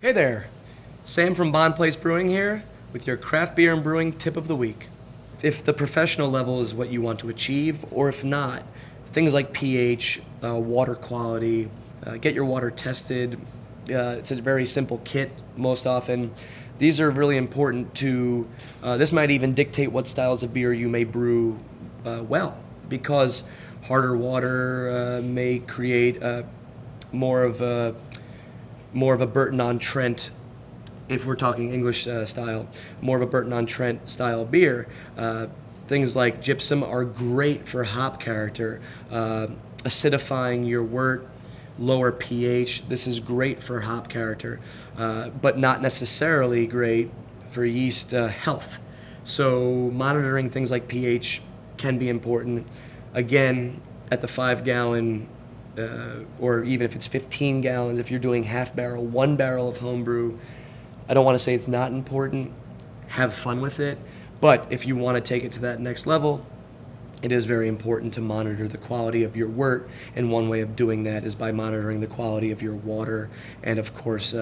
Hey there, Sam from Bond Place Brewing here with your craft beer and brewing tip of the week. If the professional level is what you want to achieve, or if not, things like pH, water quality, get your water tested. It's a very simple kit most often. These are really important to, this might even dictate what styles of beer you may brew well, because harder water may create more of a Burton-on-Trent, if we're talking English style, more of a Burton-on-Trent style beer. Things like gypsum are great for hop character, acidifying your wort, lower pH. This is great for hop character, but not necessarily great for yeast health. So monitoring things like pH can be important. Again, at the 5-gallon or even if it's 15 gallons, if you're doing half barrel, 1 barrel of homebrew, I don't want to say it's not important. Have fun with it. But if you want to take it to that next level, it is very important to monitor the quality of your wort. And one way of doing that is by monitoring the quality of your water and, of course,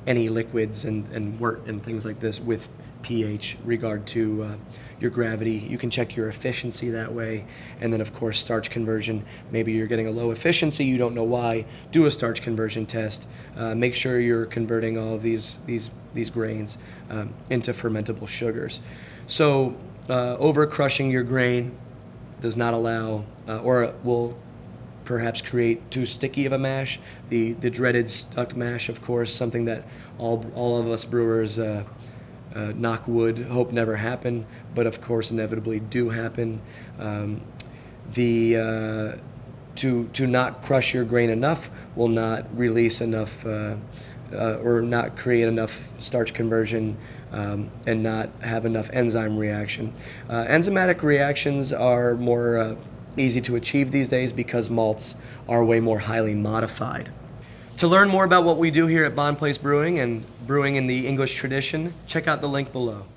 any liquids and wort and things like this with pH regard to your gravity. You can check your efficiency that way. And then, of course, starch conversion. Maybe you're getting a low efficiency, you don't know why. Do a starch conversion test. Make sure you're converting all of these grains into fermentable sugars. So over crushing your grain does not allow, or will perhaps create too sticky of a mash. The dreaded stuck mash, of course, something that all of us brewers, knock wood, hope never happen, but of course inevitably do happen. To not crush your grain enough will not release enough or not create enough starch conversion and not have enough enzyme reaction. Enzymatic reactions are more easy to achieve these days because malts are way more highly modified. To learn more about what we do here at Bond Place Brewing and brewing in the English tradition, check out the link below.